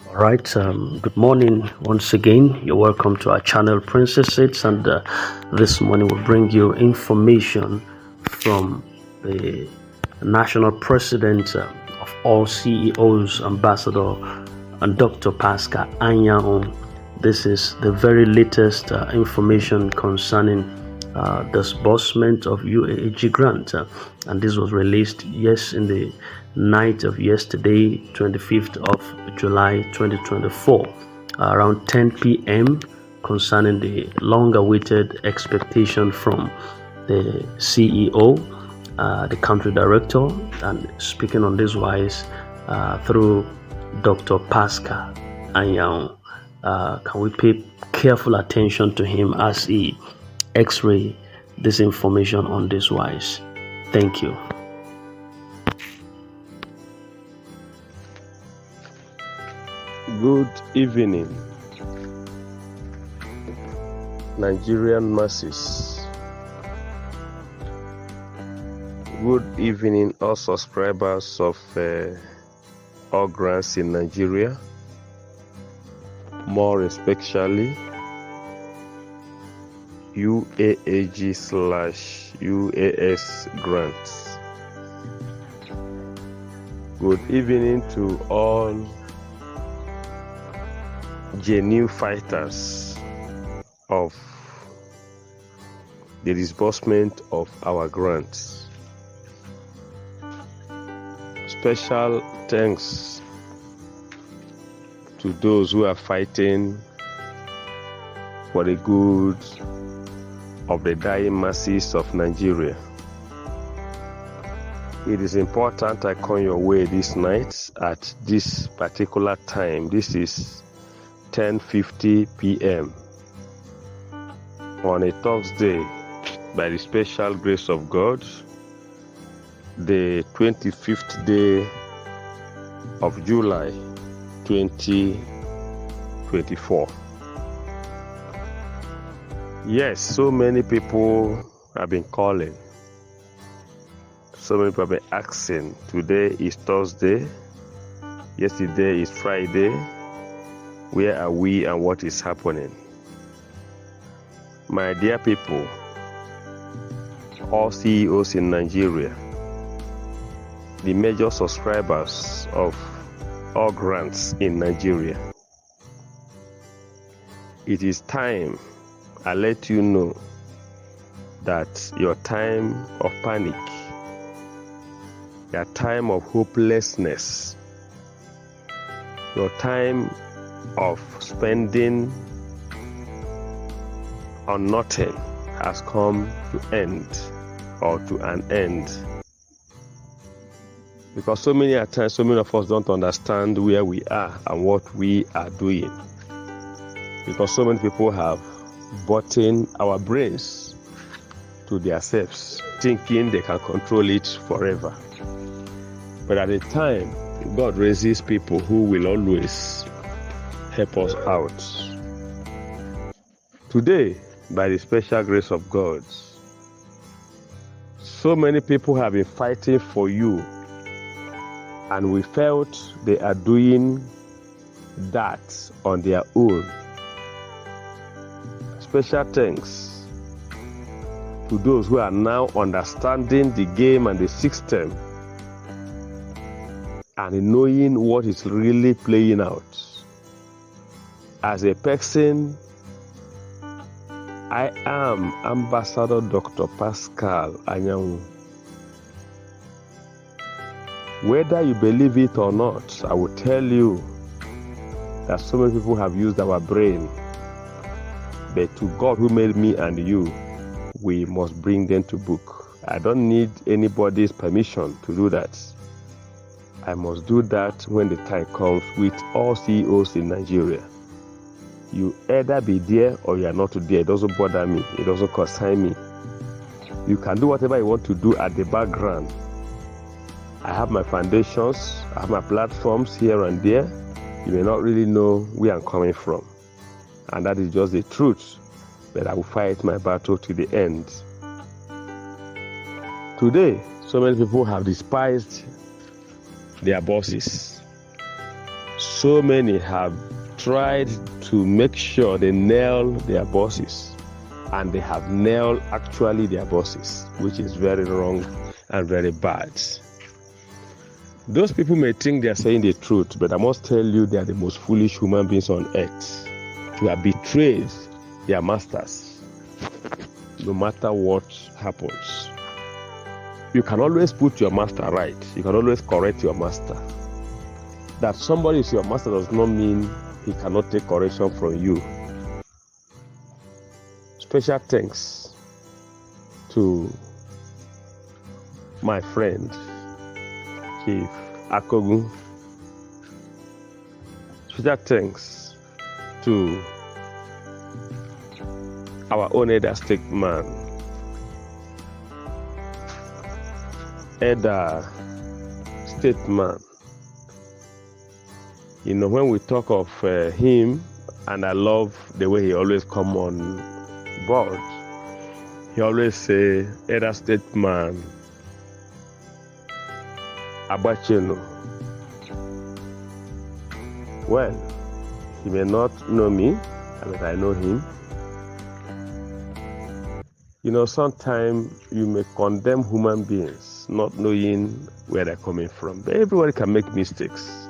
All right, good morning once again. You're welcome to our channel, Princesses, and this morning we'll bring you information from the national president of all CEOs, Ambassador and Dr. Pascal Anyang. This is the very latest information concerning disbursement of UAAG grant, and this was released in the night of yesterday, 25th of July 2024, around 10 p.m. concerning the long-awaited expectation from the CEO, the country director, and speaking on this wise through Dr. Pascal Anyang. Can we pay careful attention to him as he X-ray this information on this wise? Thank you. Good evening, Nigerian masses. Good evening, all subscribers of all grants in Nigeria, more especially UAAG/UAS grants. Good evening to all genuine fighters of the disbursement of our grants. Special thanks to those who are fighting for the good of the dying masses of Nigeria. It is important I come your way this night at this particular time. This is 10:50 p.m. on a Thursday, by the special grace of God, the 25th day of July 2024. Yes, so many people have been calling. So many people have been asking. Today is Thursday. Yesterday is Friday. Where are we and what is happening? My dear people, all CEOs in Nigeria, the major subscribers of all grants in Nigeria, it is time I let you know that your time of panic, your time of hopelessness, your time of spending on nothing has come to end, or to an end. Because so many times, so many of us don't understand where we are and what we are doing. Because so many people have bought in our brains to themselves, thinking they can control it forever. But at the time, God raises people who will always help us out. Today, by the special grace of God, so many people have been fighting for you, and we felt they are doing that on their own. Special thanks to those who are now understanding the game and the system and knowing what is really playing out. As a person, I am Ambassador Dr. Pascal Anyang. Whether you believe it or not, I will tell you that so many people have used our brain. But to God who made me and you, we must bring them to book. I don't need anybody's permission to do that. I must do that when the time comes with all CEOs in Nigeria. You either be there or you are not there. It doesn't bother me. It doesn't concern me. You can do whatever you want to do at the background. I have my foundations. I have my platforms here and there. You may not really know where I'm coming from. And that is just the truth. But I will fight my battle to the end. Today, so many people have despised their bosses. So many have tried to make sure they nail their bosses, and they have nailed actually their bosses, which is very wrong and very bad. Those people may think they are saying the truth, but I must tell you they are the most foolish human beings on earth to have betrayed their masters, no matter what happens. You can always put your master right. You can always correct your master. That somebody is your master does not mean he cannot take correction from you. Special thanks to my friend, Chief Akogun. Special thanks to our own elder statesman, You know, when we talk of him, and I love the way he always come on board, he always say, elder statesman Abacheno. Well, he may not know me, but I know him. You know, sometimes you may condemn human beings not knowing where they're coming from. But everybody can make mistakes.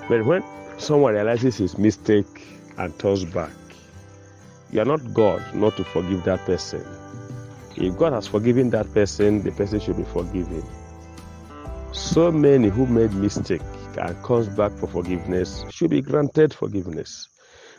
But when someone realizes his mistake and turns back, you are not God not to forgive that person. If God has forgiven that person, the person should be forgiven. So many who made mistake and comes back for forgiveness should be granted forgiveness.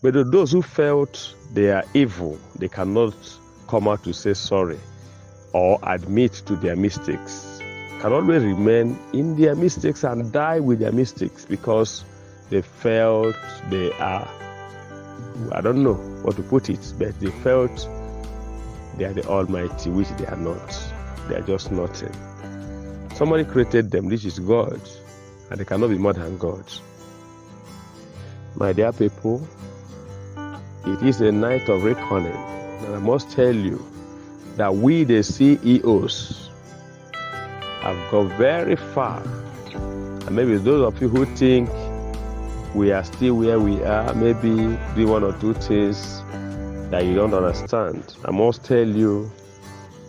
But those who felt they are evil, they cannot come out to say sorry or admit to their mistakes, can always remain in their mistakes and die with their mistakes because they felt they are, I don't know what to put it, but they felt they are the Almighty, which they are not. They are just nothing. Somebody created them, this is God, and they cannot be more than God. My dear people, it is a night of reckoning, and I must tell you that we, the CEOs, have gone very far. And maybe those of you who think we are still where we are, maybe do one or two things that you don't understand. I must tell you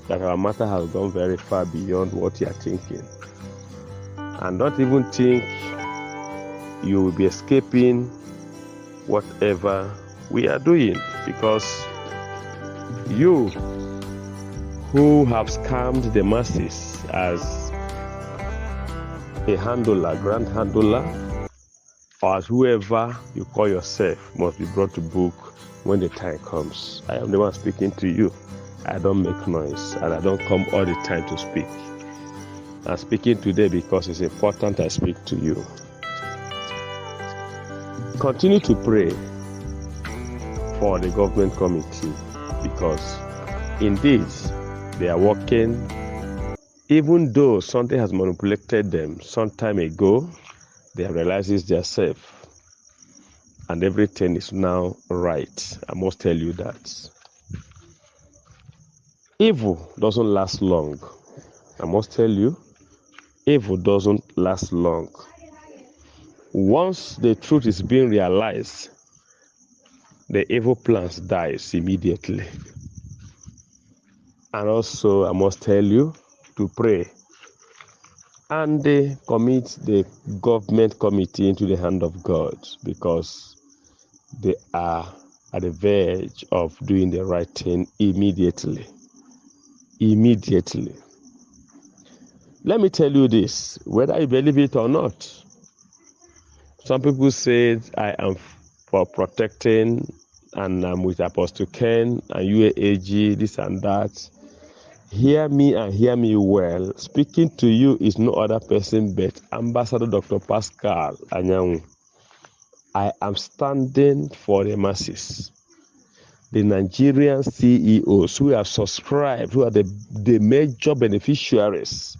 that our matter has gone very far beyond what you are thinking. And don't even think you will be escaping whatever we are doing, because you who have scammed the masses as a handler, grand handler, or as whoever you call yourself, must be brought to book when the time comes. I am the one speaking to you. I don't make noise, and I don't come all the time to speak. I'm speaking today because it's important I speak to you. Continue to pray for the government committee, because indeed they are working, even though something has manipulated them some time ago. They have realized it's their self, and everything is now right. I must tell you that. Evil doesn't last long. I must tell you, evil doesn't last long. Once the truth is being realized, the evil plans dies immediately. And also, I must tell you to pray and commit the government committee into the hand of God, because they are at the verge of doing the right thing immediately. Immediately. Let me tell you this, whether you believe it or not. Some people say I am for protecting, and I'm with Apostle Ken and UAAG, this and that. Hear me and hear me well. Speaking to you is no other person but Ambassador Dr. Pascal Anyanwu. I am standing for the masses, the Nigerian CEOs who have subscribed, who are the major beneficiaries,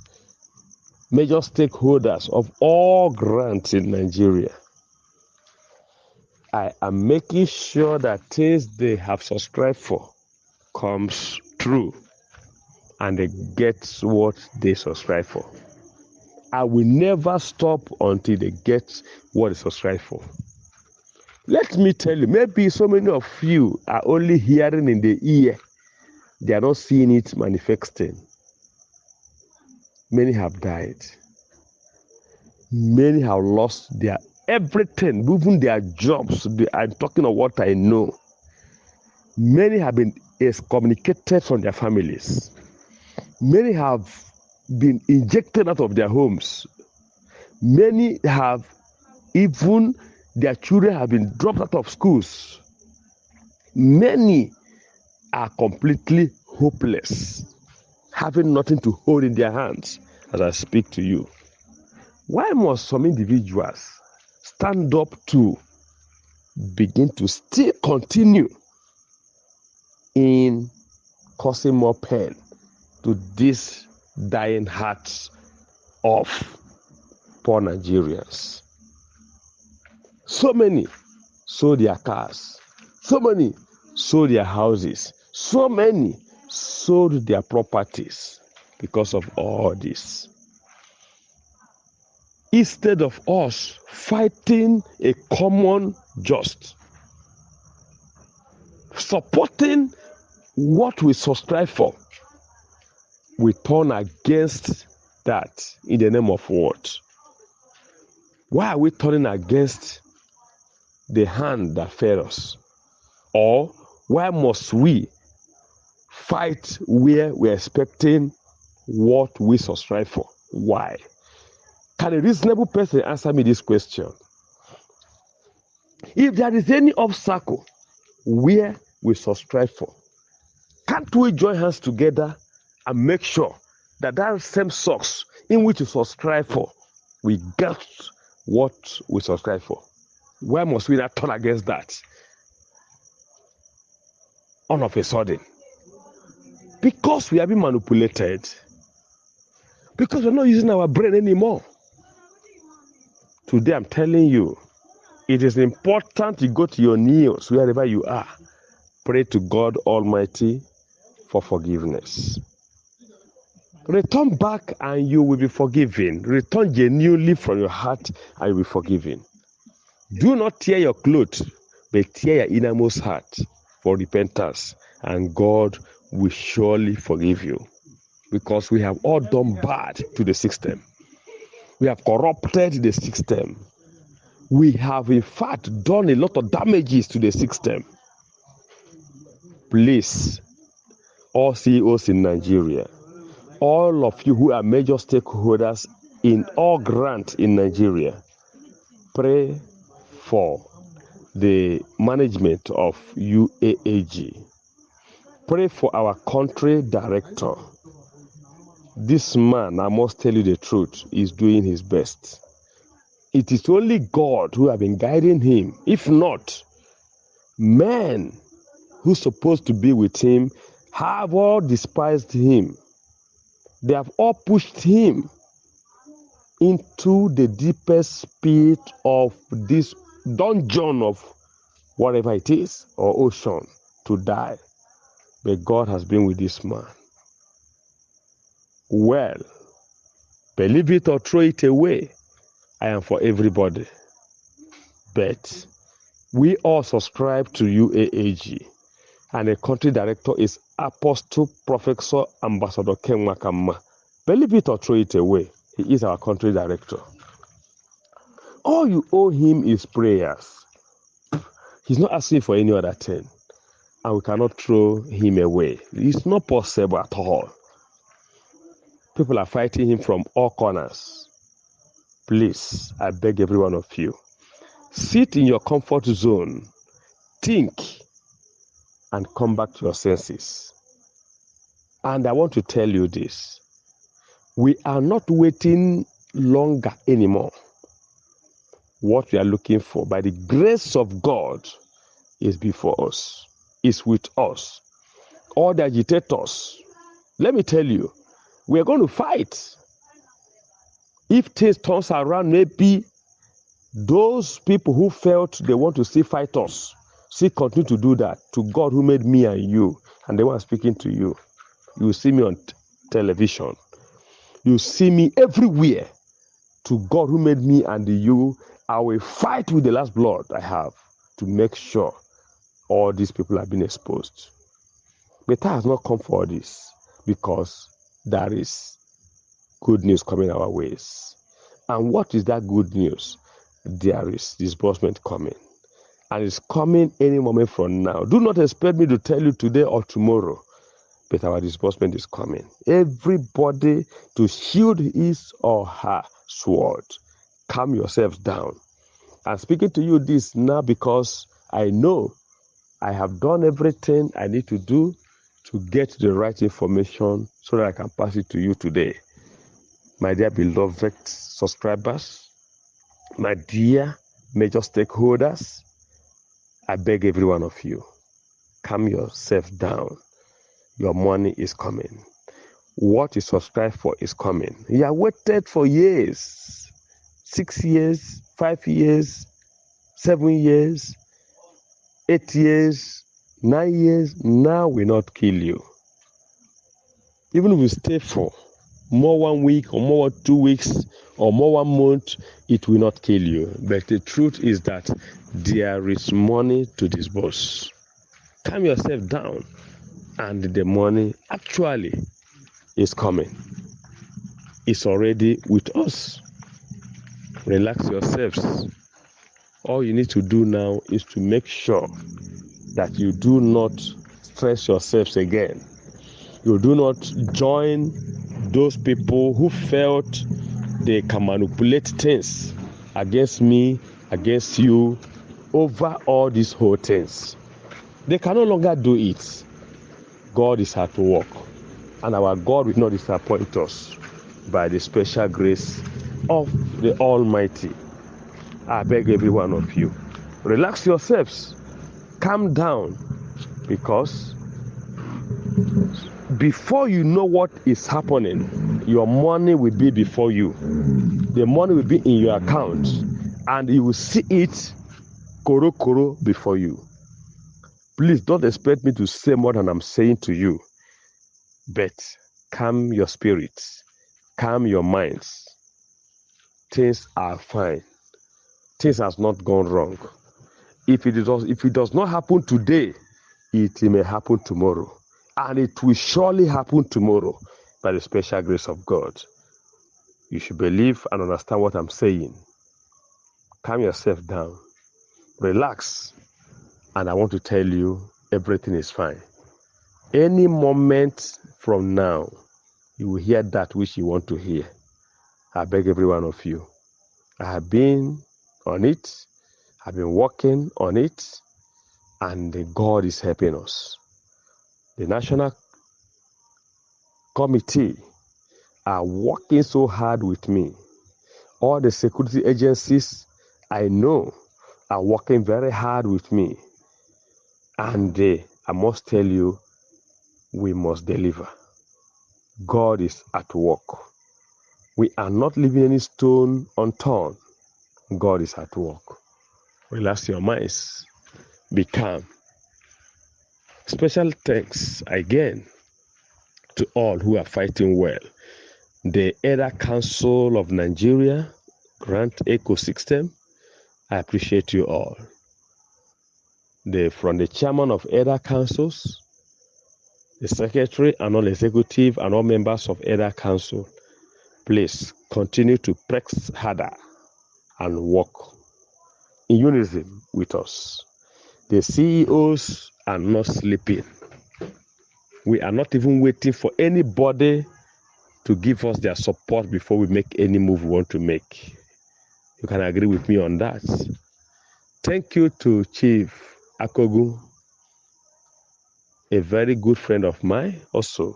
major stakeholders of all grants in Nigeria. I am making sure that things they have subscribed for comes true, and they get what they subscribe for. I will never stop until they get what is subscribed for. Let me tell you, maybe so many of you are only hearing in the ear. They are not seeing it manifesting. Many have died. Many have lost their everything, even their jobs. I'm talking of what I know. Many have been excommunicated from their families. Many have been ejected out of their homes. Many have, even their children have been dropped out of schools. Many are completely hopeless, having nothing to hold in their hands as I speak to you. Why must some individuals stand up to begin to still continue in causing more pain to these dying hearts of poor Nigerians? So many sold their cars. So many sold their houses. So many sold their properties because of all this. Instead of us fighting a common just, supporting what we subscribe for, we turn against that in the name of what? Why are we turning against the hand that fed us? Or why must we fight where we're expecting what we subscribe for? Why? Can a reasonable person answer me this question? If there is any obstacle where we subscribe for, can't we join hands together and make sure that that same socks in which we subscribe for, we get what we subscribe for? Why must we not turn against that all of a sudden? Because we are being manipulated. Because we're not using our brain anymore. Today I'm telling you, it is important you go to your knees wherever you are. Pray to God Almighty for forgiveness. Return back and you will be forgiven. Return genuinely from your heart and you will be forgiven. Do not tear your clothes, but tear your innermost heart for repentance, and God will surely forgive you. Because we have all done bad to the system. We have corrupted the system. We have in fact done a lot of damages to the system. Please, all CEOs in Nigeria, all of you who are major stakeholders in all grants in Nigeria, pray for the management of UAAG. Pray for our country director. This man, I must tell you the truth, is doing his best. It is only God who has been guiding him. If not, men who are supposed to be with him have all despised him. They have all pushed him into the deepest pit of this dungeon of whatever it is, or ocean, to die. But God has been with this man. Well, believe it or throw it away, I am for everybody. But we all subscribe to UAAG, and the country director is Apostle Professor Ambassador Ken Makama. Believe it or throw it away, he is our country director. All you owe him is prayers. He's not asking for any other thing, and we cannot throw him away. It's not possible at all. People are fighting him from all corners. Please, I beg every one of you, sit in your comfort zone, think, and come back to your senses. And I want to tell you this. We are not waiting longer anymore. What we are looking for, by the grace of God, is before us, is with us. All the agitators, let me tell you, we are going to fight. If things turns around, maybe those people who felt they want to still fight us, still continue to do that. To God who made me and you, and the one speaking to you, you will see me on television. You see me everywhere. to God who made me and you, I will fight with the last blood I have to make sure all these people have been exposed. But time has not come for this, because there is good news coming our ways. And what is that good news? There is disbursement coming. And it's coming any moment from now. Do not expect me to tell you today or tomorrow, but our disbursement is coming. Everybody to shield his or her sword. Calm yourselves down. I'm speaking to you this now because I know I have done everything I need to do to get the right information so that I can pass it to you today. My dear beloved subscribers, my dear major stakeholders, I beg every one of you, calm yourself down. Your money is coming. What you subscribe for is coming. You have waited for years, 6 years, 5 years, 7 years, 8 years, 9 years. Now will not kill you. Even if you stay for more 1 week or more 2 weeks or more 1 month, it will not kill you. But the truth is that there is money to disburse. Calm yourself down, and the money actually is coming. It's already with us. Relax yourselves. All you need to do now is to make sure that you do not stress yourselves again. You do not join those people who felt they can manipulate things against me, against you, over all these whole things. They can no longer do it. God is at work, and our God will not disappoint us by the special grace of the Almighty. I beg every one of you, relax yourselves, calm down, because before you know what is happening, your money will be before you. The money will be in your account, and you will see it koro before you. Please don't expect me to say more than I'm saying to you, but calm your spirits, calm your minds. Things are fine. Things has not gone wrong. If it does not happen today, it may happen tomorrow. And it will surely happen tomorrow by the special grace of God. You should believe and understand what I'm saying. Calm yourself down. Relax. And I want to tell you, everything is fine. Any moment from now, you will hear that which you want to hear. I beg every one of you. I have been on it. I've been working on it. And God is helping us. The National Committee are working so hard with me. All the security agencies I know are working very hard with me. And I must tell you, we must deliver. God is at work. We are not leaving any stone unturned. God is at work. Relax your minds. Be calm. Special thanks again to all who are fighting well. The EDA Council of Nigeria, Grant Ecosystem, I appreciate you all. From the chairman of EDA Councils, the secretary and all executive and all members of EDA Council, please continue to press harder and work in unison with us. The CEOs are not sleeping. We are not even waiting for anybody to give us their support before we make any move we want to make. You can agree with me on that. Thank you to Chief Akogu, a very good friend of mine also,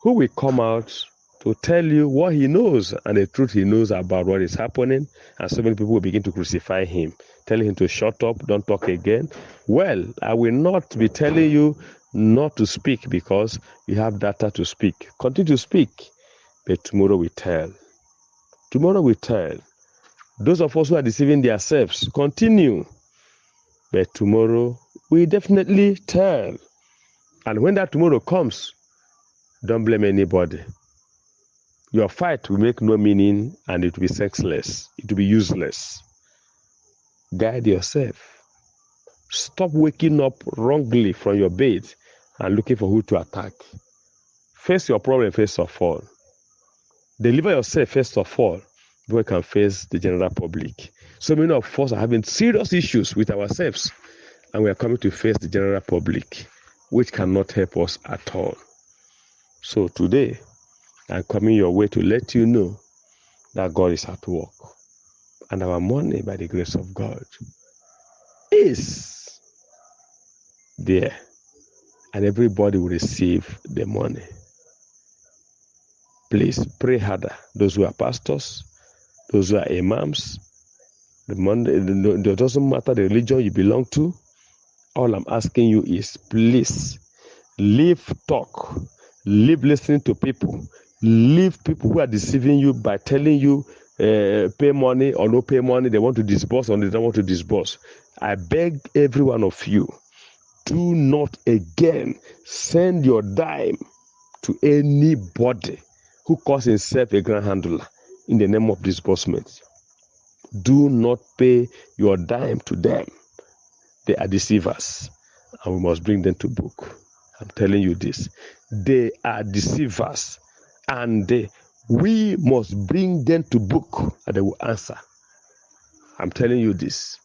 who will come out to tell you what he knows and the truth he knows about what is happening, and so many people will begin to crucify him, telling him to shut up, don't talk again. Well, I will not be telling you not to speak because you have data to speak. Continue to speak, but tomorrow we tell. Tomorrow we tell. Those of us who are deceiving themselves, continue, but tomorrow we definitely tell. And when that tomorrow comes, don't blame anybody. Your fight will make no meaning and it will be senseless. It will be useless. Guide yourself. Stop waking up wrongly from your bed and looking for who to attack. Face your problem first of all. Deliver yourself first of all before you can face the general public. So many of us are having serious issues with ourselves and we are coming to face the general public, which cannot help us at all. So today, I'm coming your way to let you know that God is at work. And our money, by the grace of God, is there. And everybody will receive the money. Please pray harder. Those who are pastors, those who are imams, it doesn't matter the religion you belong to. All I'm asking you is please leave talk, leave listening to people, leave people who are deceiving you by telling you pay money or no pay money, they want to disburse or they don't want to disburse. I beg every one of you, do not again send your dime to anybody who calls himself a grand handler in the name of disbursement. Do not pay your dime to them. They are deceivers, and we must bring them to book. I'm telling you this. They are deceivers, and we must bring them to book, and they will answer. I'm telling you this.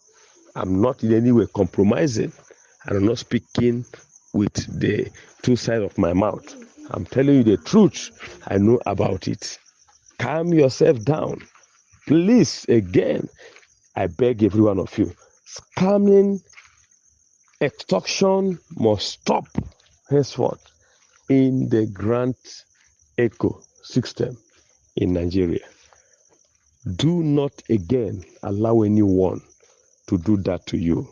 I'm not in any way compromising, and I'm not speaking with the two sides of my mouth. I'm telling you the truth. I know about it. Calm yourself down. Please, again, I beg every one of you. Scamming, extortion must stop henceforth in the grant ecosystem in Nigeria. Do not again allow anyone to do that to you.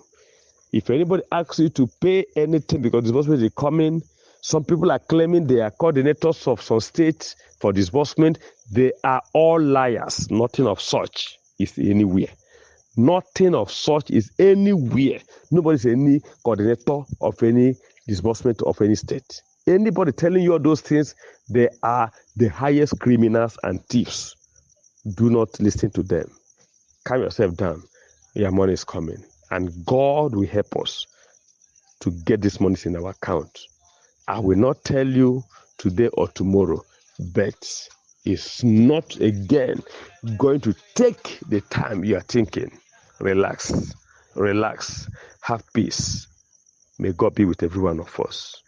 If anybody asks you to pay anything because disbursement is coming, some people are claiming they are coordinators of some states for disbursement. They are all liars. Nothing of such is anywhere. Nothing of such is anywhere. Nobody is any coordinator of any disbursement of any state. Anybody telling you all those things, they are the highest criminals and thieves. Do not listen to them. Calm yourself down. Your money is coming. And God will help us to get this money in our account. I will not tell you today or tomorrow, but it's not again going to take the time you are thinking. Relax, relax, have peace. May God be with every one of us.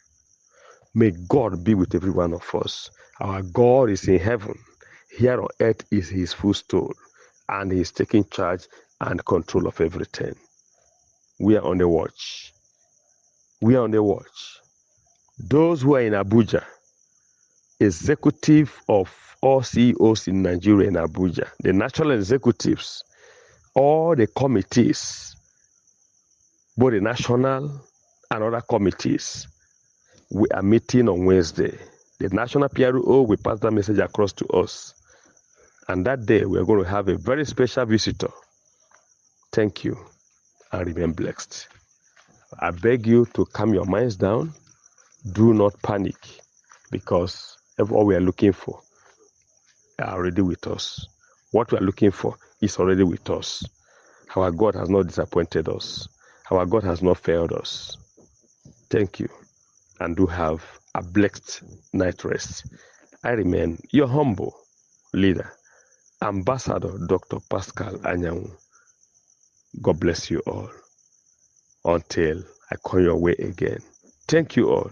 May God be with every one of us. Our God is in heaven. Here on earth is his footstool, and he is taking charge and control of everything. We are on the watch. We are on the watch. Those who are in Abuja, executive of all CEOs in Nigeria in Abuja, the national executives, all the committees, both the national and other committees, we are meeting on Wednesday. The national PRO will pass that message across to us. And that day, we are going to have a very special visitor. Thank you, and remain blessed. I beg you to calm your minds down. Do not panic, because all we are looking for are already with us. What we are looking for is already with us. Our God has not disappointed us. Our God has not failed us. Thank you, and do have a blessed night rest. I remain your humble leader, Ambassador Dr. Pascal Anyanwu. God bless you all. Until I come your way again. Thank you all.